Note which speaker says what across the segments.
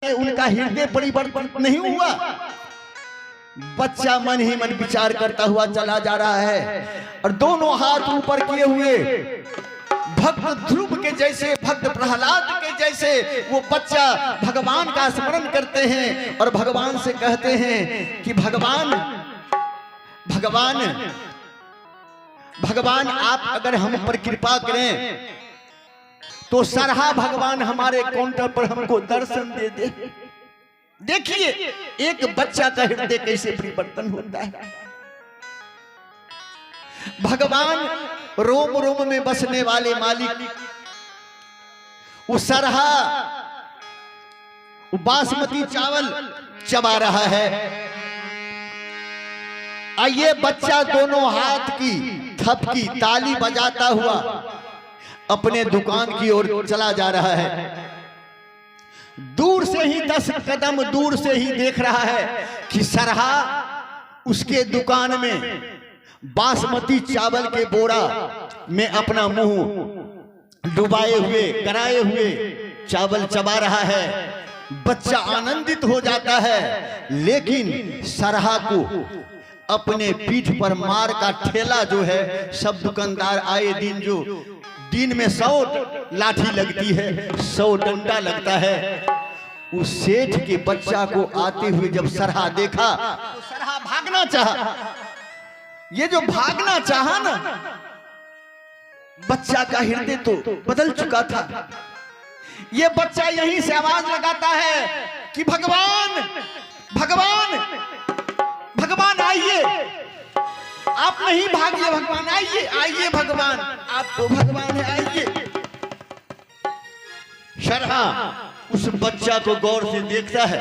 Speaker 1: उनका हृदय परिवर्तन नहीं हुआ। बच्चा मन ही मन विचार करता हुआ चला जा रहा है और दोनों हाथ ऊपर किए हुए भक्त ध्रुव के जैसे, भक्त प्रहलाद के जैसे वो बच्चा भगवान का स्मरण करते हैं और भगवान से कहते हैं कि भगवान भगवान भगवान आप अगर हम पर कृपा करें तो सरहा भगवान हमारे काउंटर पर हमको दर्शन दे दे। देखिए एक बच्चा का हृदय कैसे परिवर्तन होता है। भगवान रोम रोम में बसने वाले मालिक उस सरहा बासमती चावल चबा रहा है। ये बच्चा दोनों हाथ की थपकी ताली बजाता हुआ अपने दुकान की ओर चला जा रहा है। दूर से ही 10 कदम दूर से ही देख रहा है कि सरहा उसके दुकान में बासमती चावल के बोरा में अपना मुंह डुबाए हुए कराए हुए चावल चबा रहा है। बच्चा आनंदित हो जाता है, लेकिन सरहा को अपने पीठ पर मार का ठेला जो है, सब दुकानदार आए दिन जो दिन में 100 लाठी लगती है, 100 डंडा लगता है। उस सेठ के बच्चा को आते हुए जब सरहा देखा तो सरहा भागना चाहा। ये जो भागना चाहा ना, बच्चा का हृदय तो बदल चुका था। ये बच्चा यहीं से आवाज लगाता है कि भगवान भगवान भगवान आइए, आप नहीं भागिए, भगवान आइए आइए, भगवान आप तो भगवान है, आइए। सरहा उस बच्चा को गौर से देखता है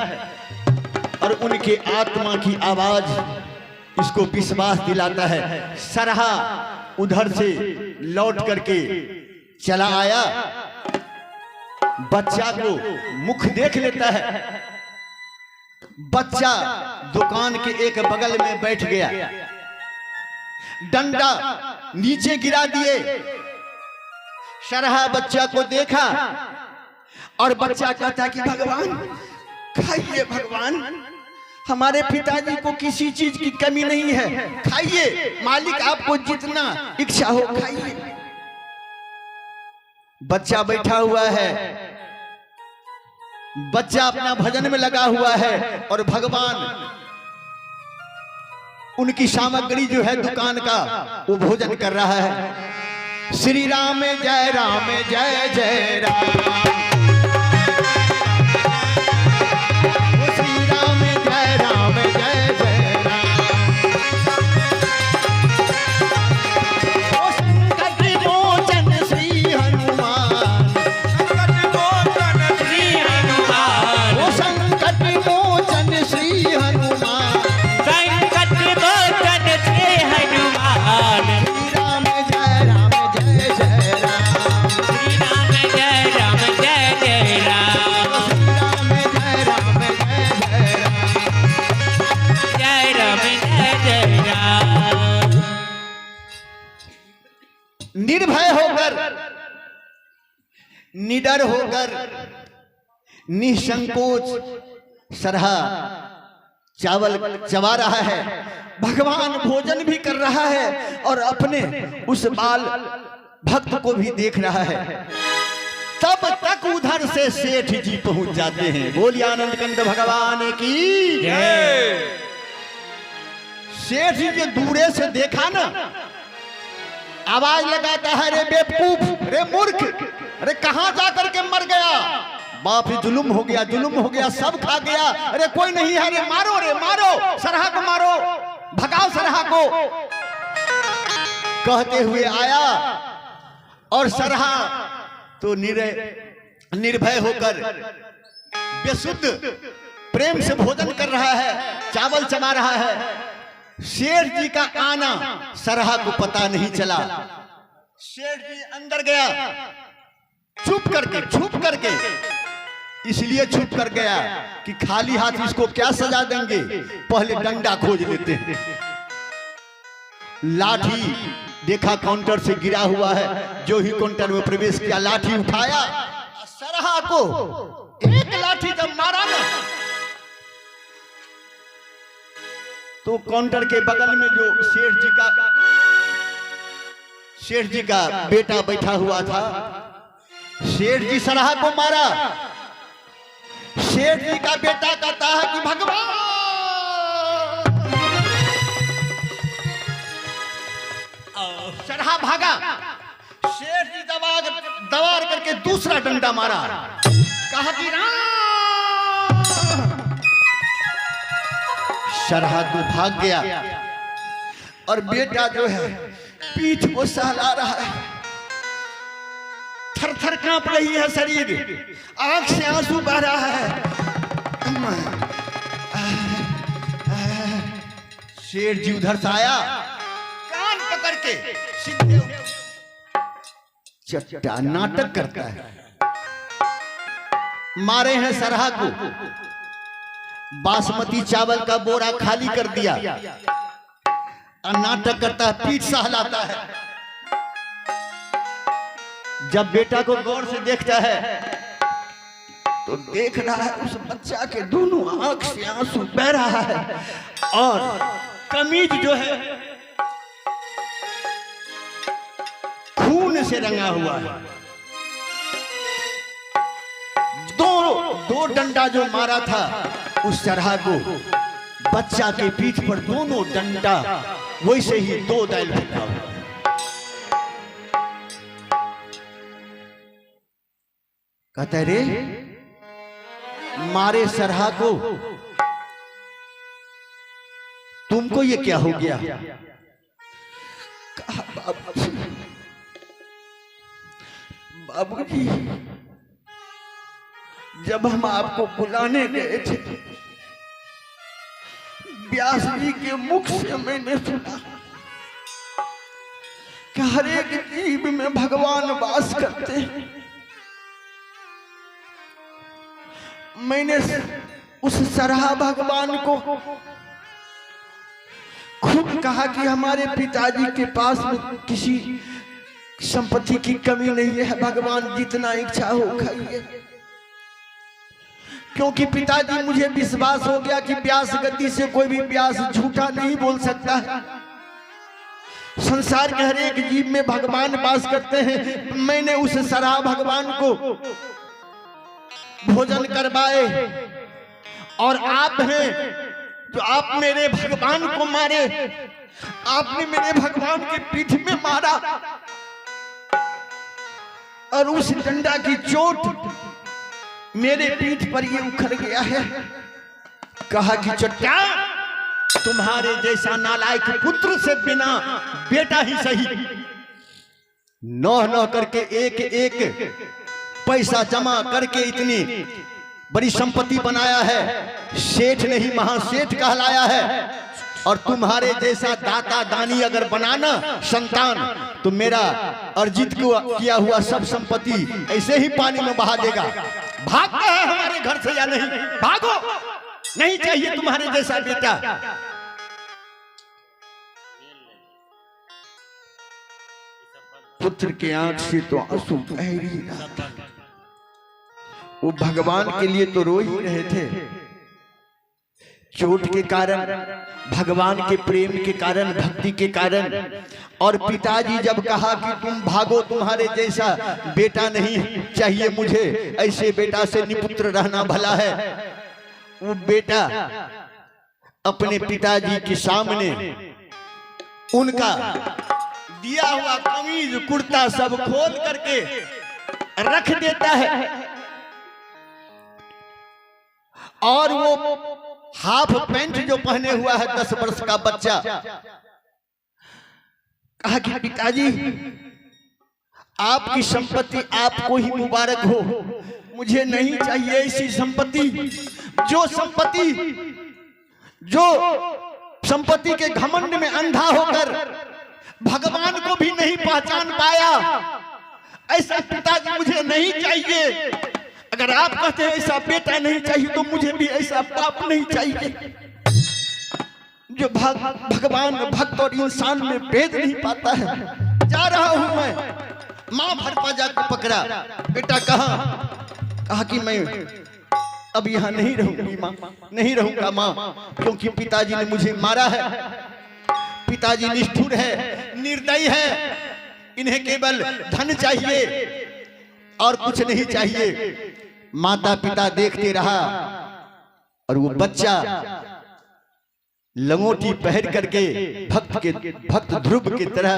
Speaker 1: और उनके आत्मा की आवाज इसको विश्वास दिलाता है। सरहा उधर से लौट करके चला आया, बच्चा को मुख देख लेता है। बच्चा दुकान के एक बगल में बैठ गया, डंडा नीचे गिरा दिए। सरहा बच्चा को देखा और बच्चा कहता कि भगवान खाइए, भगवान हमारे पिताजी को किसी चीज की कमी नहीं है, खाइए, मालिक आपको जितना इच्छा हो खाइए। बच्चा बैठा हुआ है, बच्चा अपना भजन में लगा हुआ है और भगवान उनकी सामग्री जो है दुकान का वो भोजन कर रहा है। श्री राम जय जय जय राम, श्री राम जय जय राम। ओ संकट मोचन श्री हनुमान, संकट मोचन श्री हनुमान, ओ संकट मोचन श्री हनुमान,
Speaker 2: संकट मोचन श्री हनुमान।
Speaker 1: श्री राम जय जय राम,
Speaker 2: श्री राम जय जय राम,
Speaker 1: श्री राम
Speaker 2: जय जय राम।
Speaker 1: निर्भय होकर, निडर होकर, निसंकोच सरहा चावल चबा रहा है। भगवान भोजन भी कर रहा है और अपने उस बाल भक्त को भी देख रहा है। तब तक उधर से सेठ जी पहुंच जाते हैं। बोलिए आनंद कंद भगवान की जय। सेठ जी जो दूरे से देखा ना, आवाज लगाता है, रे बेवकूफ, रे मूर्ख, अरे कहां जाकर के मर गया, बाप ही जुल्म हो गया, जुल्म हो गया, सब खा गया, अरे कोई नहीं है, रे मारो, रे मारो, सरहा को मारो, भगाओ सरहा को, कहते हुए आया। और सरहा तो निर्भय होकर बेसुध प्रेम से भोजन कर रहा है, चावल चबा रहा है। शेर जी का आना सरहा को पता नहीं चला। शेर जी अंदर गया छुप करके, इसलिए छुप कर गया कि खाली हाथ इसको क्या सजा देंगे, पहले डंडा खोज लेते हैं। लाठी देखा काउंटर से गिरा हुआ है, जो ही काउंटर में प्रवेश किया लाठी उठाया, सरहा को एक लाठी जब मारा ना, तो काउंटर के बगल में जो सेठ जी का बेटा बैठा हुआ था, सेठ जी सरहा को मारा। सेठ जी का बेटा कहता है कि भगवान, सरहा भागा। सेठ जी दबार करके दूसरा डंडा मारा, कहा कि राम। सरहा तो भाग गया और बेटा जो है पीठ को सहला रहा है, थर थर कांप रही है शरीर, आंख से आंसू बह रहा है। शेर जी उधर से आया, कान पकड़ के सीधे चट्टा नाटक करता है। मारे हैं सरहा को, बासमती चावल का बोरा खाली कर दिया और नाटक करता है, पीठ सहलाता है। जब बेटा को गौर से देखता है तो देख रहा है उस बच्चा के दोनों आंख से आंसू बह रहा है और कमीज जो है खून से रंगा हुआ है। दो डंडा जो मारा था उस सरहा को, बच्चा के पीठ पर दोनों डंडा वैसे ही दो दाल फेंका हुआ। कहते रे मारे सरहा को, तुमको ये क्या हो गया? बाबूजी, जब हम आपको बुलाने गए थे, व्यास जी के मुख से मैंने सुना कि हर एक जीव में भगवान वास करते हैं। मैंने उस सरहा भगवान को खुद कहा कि हमारे पिताजी के पास में किसी संपत्ति की कमी नहीं है, भगवान जितना इच्छा हो खाइए। क्योंकि पिताजी, मुझे विश्वास हो गया कि व्यास गति से कोई भी व्यास झूठा नहीं बोल सकता है। संसार के हर एक जीव में भगवान वास करते हैं। मैंने उस सरहा भगवान को भोजन करवाए और आप हैं जो आप मेरे भगवान को मारे। आपने मेरे भगवान के पीठ में मारा और उस डंडा की चोट मेरे पीठ पर ये उखड़ गया है। कहा कि चट्टा, तुम्हारे जैसा नालायक पुत्र से बिना बेटा ही सही, नौह करके एक एक पैसा जमा करके इतनी बड़ी संपत्ति बनाया है। सेठ नहीं महासेठ कहलाया है। और तुम्हारे जैसा दाता दानी अगर बनाना संतान, तो मेरा अर्जित किया हुआ सब संपत्ति ऐसे ही पानी में बहा देगा। भागता है हमारे घर से या नहीं? भागो, नहीं चाहिए तुम्हारे जैसा बेटा। पुत्र के आंख से तो आंसू बह ही रहा था। वो भगवान के लिए तो रो ही रहे थे। चोट के कारण, भगवान के प्रेम के कारण, भक्ति के कारण। और पिताजी जब कहा कि तुम भागो, तुम्हारे जैसा बेटा नहीं चाहिए मुझे, ऐसे बेटा से निपुत्र रहना भला है। वो बेटा अपने पिताजी के सामने उनका दिया हुआ कमीज कुर्ता सब खोल करके रख देता है और वो हाफ पैंट जो पहने हुआ है 10 वर्ष का बच्चा, कहा कि पिताजी आपकी संपत्ति आपको ही मुबारक हो, मुझे नहीं चाहिए ऐसी संपत्ति। जो संपत्ति के घमंड में अंधा होकर भगवान को भी नहीं पहचान पाया, ऐसा पिताजी मुझे नहीं चाहिए। अगर आप कहते हैं ऐसा बेटा नहीं चाहिए, तो मुझे भी ऐसा बाप नहीं चाहिए जो भगवान, भक्त और इंसान में भेद नहीं पाता है। जा रहा हूं मैं। मां भरपा जाकर पकड़ा, बेटा कहाँ? कहा कि मैं अब यहाँ नहीं रहूंगी माँ, नहीं रहूंगा माँ, क्योंकि पिताजी ने मुझे मारा है। पिताजी निष्ठुर है, निर्दयी है, इन्हें केवल धन चाहिए और कुछ नहीं चाहिए। माता पिता देखते रहा और वो बच्चा लंगोटी पहन करके भक्त ध्रुव की तरह,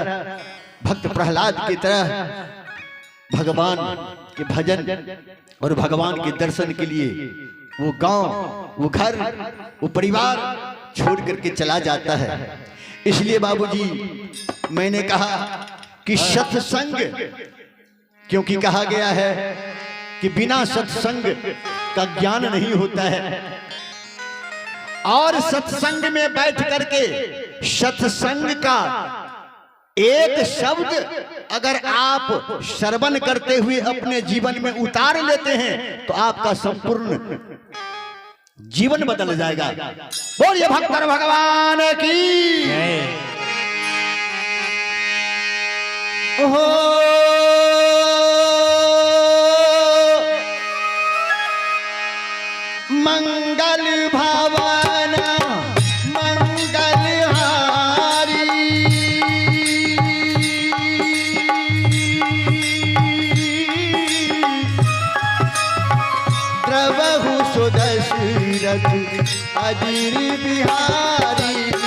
Speaker 1: भक्त प्रहलाद की तरह भगवान के भजन और भगवान के दर्शन के लिए वो गांव, वो घर, वो परिवार छोड़ करके चला जाता है। इसलिए बाबूजी मैंने कहा कि सत्संग, क्योंकि कहा गया है कि बिना सत्संग का ज्ञान नहीं होता है। और सत्संग में बैठ करके सत्संग का एक शब्द अगर आप श्रवण करते हुए अपने जीवन में उतार लेते हैं तो आपका संपूर्ण जीवन बदल जाएगा। बोलिए भक्त भगवान की हो। मंगल भवन मंगल हारी, द्रवहु सुदशरथ अजीर बिहारी।